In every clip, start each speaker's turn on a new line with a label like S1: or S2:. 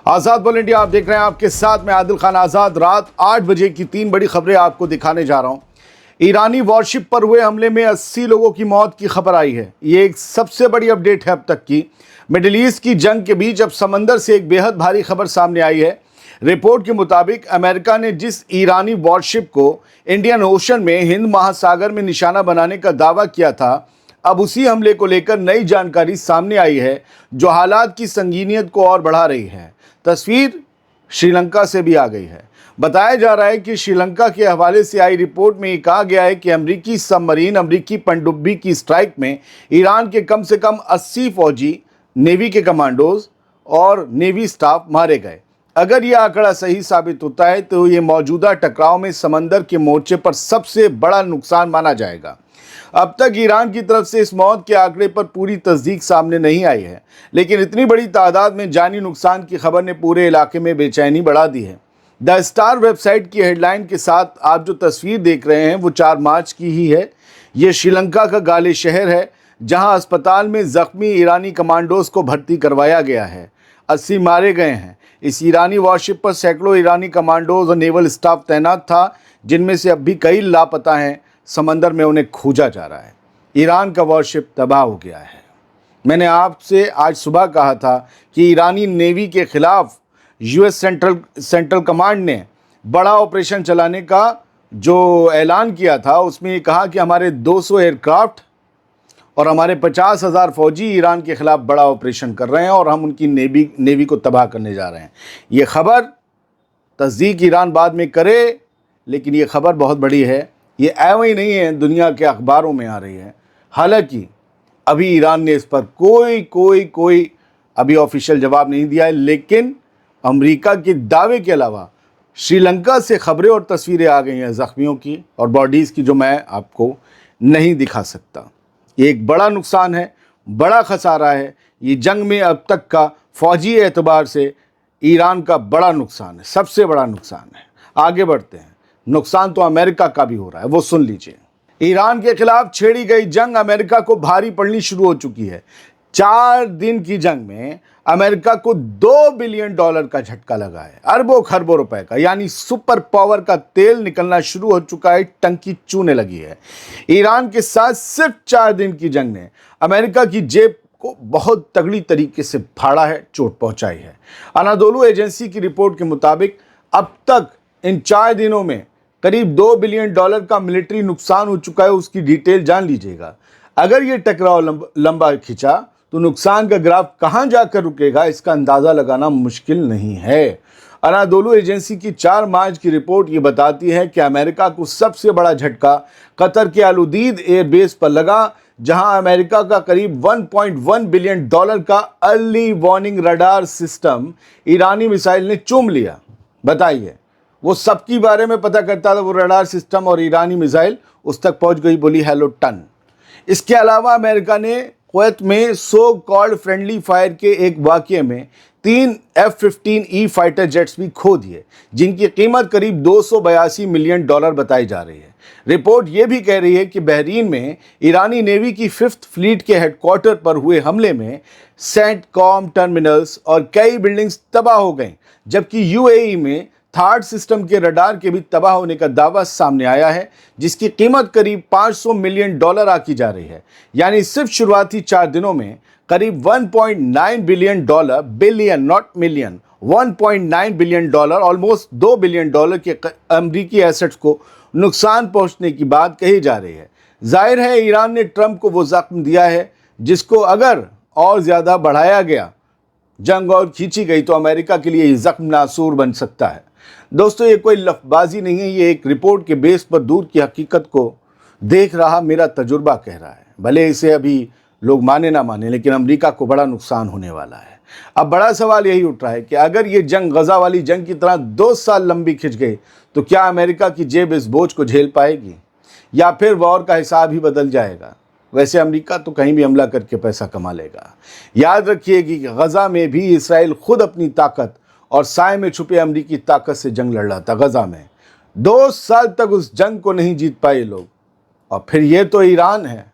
S1: आज़ाद बोल इंडिया आप देख रहे हैं, आपके साथ मैं आदिल खान आज़ाद। रात 8 बजे की 3 बड़ी खबरें आपको दिखाने जा रहा हूं। ईरानी वॉरशिप पर हुए हमले में 80 लोगों की मौत की खबर आई है। ये एक सबसे बड़ी अपडेट है अब तक की। मिडिल ईस्ट की जंग के बीच अब समंदर से एक बेहद भारी खबर सामने आई है। रिपोर्ट के मुताबिक अमेरिका ने जिस ईरानी वॉरशिप को इंडियन ओशन में हिंद महासागर में निशाना बनाने का दावा किया था, अब उसी हमले को लेकर नई जानकारी सामने आई है जो हालात की संगीनियत को और बढ़ा रही है। तस्वीर श्रीलंका से भी आ गई है। बताया जा रहा है कि श्रीलंका के हवाले से आई रिपोर्ट में ये कहा गया है कि अमरीकी सबमरीन अमरीकी पनडुब्बी की स्ट्राइक में ईरान के कम से कम 80 फौजी, नेवी के कमांडोज और नेवी स्टाफ मारे गए। अगर यह आंकड़ा सही साबित होता है तो ये मौजूदा टकराव में समंदर के मोर्चे पर सबसे बड़ा नुकसान माना जाएगा। अब तक ईरान की तरफ से इस मौत के आंकड़े पर पूरी तस्दीक सामने नहीं आई है, लेकिन इतनी बड़ी तादाद में जानी नुकसान की खबर ने पूरे इलाके में बेचैनी बढ़ा दी है। द स्टार वेबसाइट की हेडलाइन के साथ आप जो तस्वीर देख रहे हैं वो 4 मार्च की ही है। ये श्रीलंका का गाले शहर है जहां अस्पताल में जख्मी ईरानी कमांडोज को भर्ती करवाया गया है। 80 मारे गए हैं। इस ईरानी वॉरशिप पर सैकड़ों ईरानी कमांडोज और नेवल स्टाफ तैनात था, जिनमें से अब भी कई लापता हैं। समंदर में उन्हें खोजा जा रहा है। ईरान का वॉरशिप तबाह हो गया है। मैंने आपसे आज सुबह कहा था कि ईरानी नेवी के खिलाफ यूएस सेंट्रल कमांड ने बड़ा ऑपरेशन चलाने का जो ऐलान किया था, उसमें ये कहा कि हमारे 200 एयरक्राफ्ट और हमारे 50,000 फौजी ईरान के खिलाफ बड़ा ऑपरेशन कर रहे हैं और हम उनकी नेवी को तबाह करने जा रहे हैं। ये खबर तस्दीक ईरान बाद में करे, लेकिन ये खबर बहुत बड़ी है। ये ऐਵੇਂ ही नहीं है, दुनिया के अखबारों में आ रही है। हालांकि अभी ईरान ने इस पर कोई अभी ऑफिशियल जवाब नहीं दिया है, लेकिन अमेरिका के दावे के अलावा श्रीलंका से खबरें और तस्वीरें आ गई हैं ज़ख्मियों की और बॉडीज़ की, जो मैं आपको नहीं दिखा सकता। ये एक बड़ा नुकसान है, बड़ा खसारा है। ये जंग में अब तक का फ़ौजी एतबार से ईरान का बड़ा नुकसान है, सबसे बड़ा नुकसान है। आगे बढ़ते हैं। नुकसान तो अमेरिका का भी हो रहा है, वो सुन लीजिए। ईरान के खिलाफ छेड़ी गई जंग अमेरिका को भारी पड़नी शुरू हो चुकी है। 4 दिन की जंग में अमेरिका को $2 बिलियन का झटका लगा है, अरबों खरबों रुपए का, यानी सुपर पावर का तेल निकलना शुरू हो चुका है, टंकी चूने लगी है। ईरान के साथ सिर्फ 4 दिन की जंग ने अमेरिका की जेब को बहुत तगड़ी तरीके से फाड़ा है, चोट पहुंचाई है। अनादोलू एजेंसी की रिपोर्ट के मुताबिक अब तक इन 4 दिनों में करीब $2 बिलियन का मिलिट्री नुकसान हो चुका है। उसकी डिटेल जान लीजिएगा। अगर ये टकराव लंबा खिंचा तो नुकसान का ग्राफ कहां जाकर रुकेगा, इसका अंदाजा लगाना मुश्किल नहीं है। अनादोलू एजेंसी की 4 मार्च की रिपोर्ट ये बताती है कि अमेरिका को सबसे बड़ा झटका कतर के अल उदीद एयरबेस पर लगा, जहां अमेरिका का करीब $1.1 बिलियन का अर्ली वार्निंग रडार सिस्टम ईरानी मिसाइल ने चूम लिया। बताइए, वो सबकी बारे में पता करता था, वो रडार सिस्टम और ईरानी मिसाइल उस तक पहुंच गई, बोली हेलो टन। इसके अलावा अमेरिका ने कुवैत में सो कॉल्ड फ्रेंडली फायर के एक वाक़ये में 3 F-15E फाइटर जेट्स भी खो दिए, जिनकी कीमत करीब $282 मिलियन बताई जा रही है। रिपोर्ट ये भी कह रही है कि बहरीन में ईरानी नेवी की 5th फ्लीट के हेडक्वार्टर पर हुए हमले में सेंटकॉम टर्मिनल्स और कई बिल्डिंग्स तबाह हो गईं, जबकि यूएई में थर्ड सिस्टम के रडार के भी तबाह होने का दावा सामने आया है, जिसकी कीमत करीब $500 मिलियन आकी जा रही है। यानी सिर्फ शुरुआती 4 दिनों में करीब $1.9 billion not million, $1.9 billion, almost $2 billion के अमरीकी एसेट्स को नुकसान पहुंचने की बात कही जा रही है। जाहिर है ईरान ने ट्रंप को वो जख्म दिया है जिसको अगर और ज़्यादा बढ़ाया गया, जंग और खींची गई, तो अमेरिका के लिए ये जख्म नासूर बन सकता है। दोस्तों, ये कोई लफ्ज़बाजी नहीं है, ये एक रिपोर्ट के बेस पर दूर की हकीकत को देख रहा मेरा तजुर्बा कह रहा है। भले इसे अभी लोग माने ना माने, लेकिन अमेरिका को बड़ा नुकसान होने वाला है। अब बड़ा सवाल यही उठ रहा है कि अगर ये जंग गजा वाली जंग की तरह 2 साल लंबी खिंच गई तो क्या अमेरिका की जेब इस बोझ को झेल पाएगी, या फिर वॉर का हिसाब ही बदल जाएगा। वैसे अमेरिका तो कहीं भी हमला करके पैसा कमा लेगा। याद रखिए कि गजा में भी इसराइल खुद अपनी ताकत और साए में छुपे अमेरिकी ताकत से जंग लड़ रहा था। गजा में 2 साल तक उस जंग को नहीं जीत पाए लोग। और फिर ये तो ईरान है।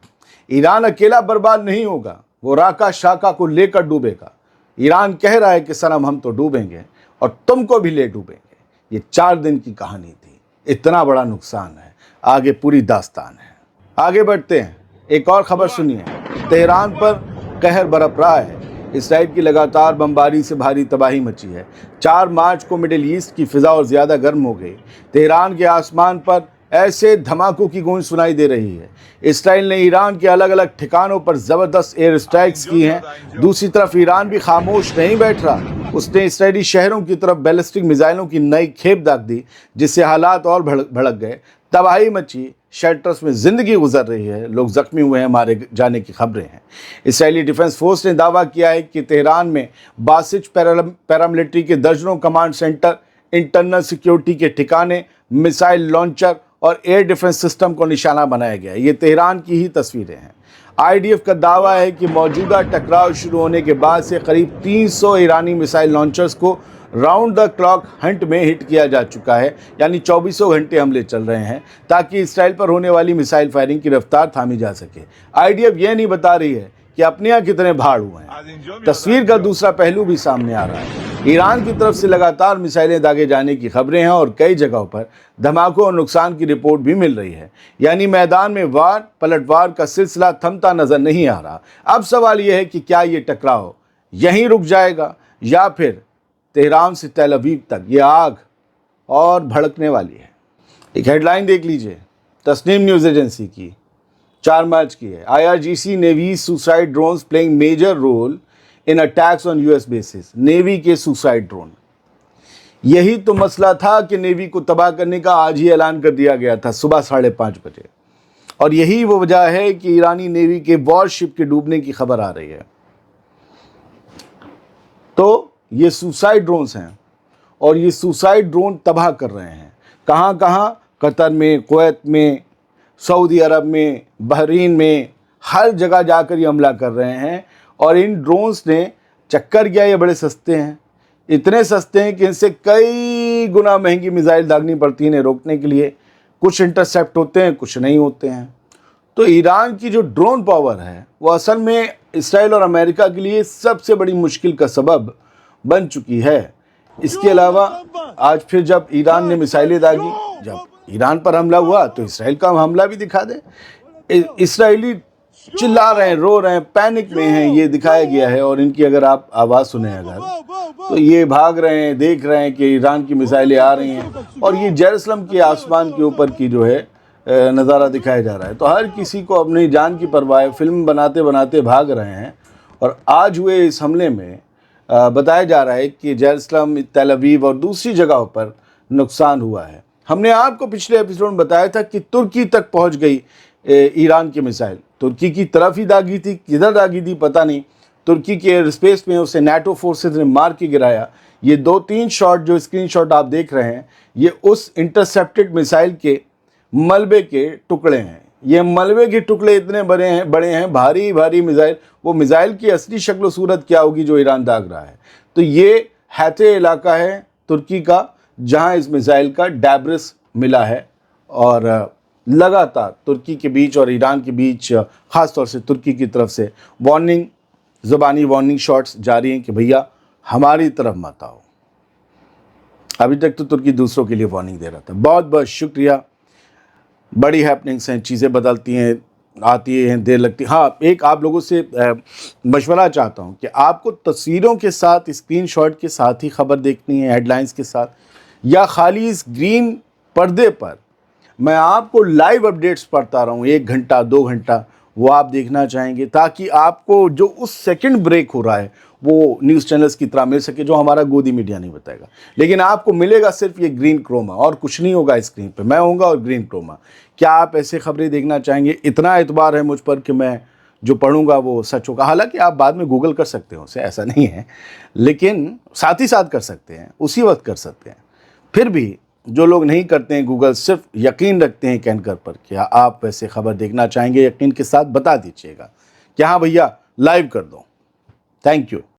S1: ईरान अकेला बर्बाद नहीं होगा, वो राका शाका को लेकर डूबेगा। ईरान कह रहा है कि सनम हम तो डूबेंगे और तुमको भी ले डूबेंगे। ये 4 दिन की कहानी थी, इतना बड़ा नुकसान है, आगे पूरी दास्तान है। आगे बढ़ते हैं, एक और खबर सुनिए। तेहरान पर कहर बरप रहा है। इसराइल की लगातार बमबारी से भारी तबाही मची है। 4 मार्च को मिडिल ईस्ट की फिजा और ज़्यादा गर्म हो गई। तेहरान के आसमान पर ऐसे धमाकों की गूंज सुनाई दे रही है। इसराइल ने ईरान के अलग अलग ठिकानों पर ज़बरदस्त एयर स्ट्राइक्स की हैं। दूसरी तरफ ईरान भी खामोश नहीं बैठ रहा। उसने इसराइली शहरों की तरफ बैलिस्टिक मिसाइलों की नई खेप दाग दी, जिससे हालात और भड़क गए। तबाही मची, शेल्टर्स में ज़िंदगी गुजर रही है, लोग ज़ख्मी हुए हैं, मारे जाने की खबरें हैं। इसराइली डिफेंस फोर्स ने दावा किया है कि तेहरान में बासिज पैरामिलिट्री के दर्जनों कमांड सेंटर, इंटरनल सिक्योरिटी के ठिकाने, मिसाइल लॉन्चर और एयर डिफेंस सिस्टम को निशाना बनाया गया। ये तेहरान की ही तस्वीरें हैं। IDF का दावा है कि मौजूदा टकराव शुरू होने के बाद से करीब 300 ईरानी मिसाइल लॉन्चर्स को राउंड द क्लॉक हंट में हिट किया जा चुका है, यानी 24 घंटे हमले चल रहे हैं ताकि इसराइल पर होने वाली मिसाइल फायरिंग की रफ्तार थामी जा सके। IDF ये नहीं बता रही है कि अपने यहाँ कितने भाड़ हुए हैं। तस्वीर का दूसरा पहलू भी सामने आ रहा है। ईरान की तरफ से लगातार मिसाइलें दागे जाने की खबरें हैं और कई जगहों पर धमाकों और नुकसान की रिपोर्ट भी मिल रही है, यानी मैदान में वार पलटवार का सिलसिला थमता नजर नहीं आ रहा। अब सवाल यह है कि क्या ये टकराव यहीं रुक जाएगा या फिर तेहरान से तेल अवीव तक ये आग और भड़कने वाली है। एक हेडलाइन देख लीजिए, तस्नीम न्यूज़ एजेंसी की, 4 मार्च की है। IRGC navy suicide drones playing major role in attacks on US bases. Navy के सुसाइड ड्रोन, यही तो मसला था कि नेवी को तबाह करने का आज ही ऐलान कर दिया गया था सुबह 5:30 बजे, और यही वो वजह है कि ईरानी नेवी के वॉरशिप के डूबने की खबर आ रही है। तो ये सुसाइड ड्रोन्स हैं और ये सुसाइड ड्रोन तबाह कर रहे हैं। कहाँ कहाँ? कतर में, कुवैत में, सऊदी अरब में, बहरीन में, हर जगह जाकर ये हमला कर रहे हैं। और इन ड्रोन्स ने चक्कर किया, ये बड़े सस्ते हैं, इतने सस्ते हैं कि इनसे कई गुना महंगी मिसाइल दागनी पड़ती है इन्हें रोकने के लिए। कुछ इंटरसेप्ट होते हैं, कुछ नहीं होते हैं। तो ईरान की जो ड्रोन पावर है वो असल में इसराइल और अमेरिका के लिए सबसे बड़ी मुश्किल का सबब बन चुकी है। इसके अलावा आज फिर जब ईरान ने मिसाइलें दागी, जब ईरान पर हमला हुआ तो इसराइल का हमला भी दिखा दे। इसराइली चिल्ला रहे हैं, रो रहे हैं, पैनिक में हैं, ये दिखाया गया है। और इनकी अगर आप आवाज़ सुने अगर, तो ये भाग रहे हैं, देख रहे हैं कि ईरान की मिसाइलें आ रही हैं और ये जेरूसलम के आसमान के ऊपर की जो है नज़ारा दिखाया जा रहा है। तो हर किसी को अपनी जान की परवाह, फिल्म बनाते बनाते भाग रहे हैं। और आज हुए इस हमले में बताया जा रहा है कि जेरूसलम, तेल अवीव और दूसरी जगहों पर नुकसान हुआ है। हमने आपको पिछले एपिसोड में बताया था कि तुर्की तक पहुंच गई ईरान की मिसाइल, तुर्की की तरफ ही दागी थी, किधर दागी थी पता नहीं। तुर्की के एयर स्पेस में उसे NATO फोर्सेस ने मार के गिराया। ये 2-3 शॉट जो स्क्रीनशॉट आप देख रहे हैं, ये उस इंटरसेप्टेड मिसाइल के मलबे के टुकड़े हैं। ये मलबे के टुकड़े इतने बड़े हैं, भारी भारी मिसाइल। वो मिसाइल की असली शक्ल सूरत क्या होगी जो ईरान दाग रहा है। तो ये हैते इलाका है तुर्की का, जहां इस मिसाइल का डैब्रिस मिला है। और लगातार तुर्की के बीच और ईरान के बीच, ख़ास तौर से तुर्की की तरफ से वार्निंग, ज़बानी वार्निंग शॉट्स जारी हैं कि भैया हमारी तरफ मत आओ। अभी तक तो तुर्की दूसरों के लिए वार्निंग दे रहा था। बहुत बहुत शुक्रिया। बड़ी हैपनिंग्स हैं, चीज़ें बदलती हैं, आती हैं, देर लगती। हाँ, एक आप लोगों से मशवरा चाहता हूँ कि आपको तस्वीरों के साथ, स्क्रीनशॉट के साथ ही खबर देखनी है, हेडलाइंस के साथ, या खाली इस ग्रीन पर्दे पर मैं आपको लाइव अपडेट्स पढ़ता रहूँ 1 घंटा 2 घंटा, वो आप देखना चाहेंगे, ताकि आपको जो उस सेकंड ब्रेक हो रहा है वो न्यूज़ चैनल्स की तरह मिल सके, जो हमारा गोदी मीडिया नहीं बताएगा। लेकिन आपको मिलेगा सिर्फ ये ग्रीन क्रोमा, और कुछ नहीं होगा स्क्रीन पे। मैं होऊंगा और ग्रीन क्रोमा। क्या आप ऐसे खबरें देखना चाहेंगे? इतना एतबार है मुझ पर कि मैं जो पढ़ूंगा वो सच होगा। हालांकि आप बाद में गूगल कर सकते हो उसे, ऐसा नहीं है, लेकिन साथ ही साथ कर सकते हैं, उसी वक्त कर सकते हैं। फिर भी जो लोग नहीं करते हैं गूगल, सिर्फ यकीन रखते हैं कैंकर पर, क्या आप वैसे खबर देखना चाहेंगे, यकीन के साथ बता दीजिएगा कि हाँ भैया लाइव कर दो। Thank you.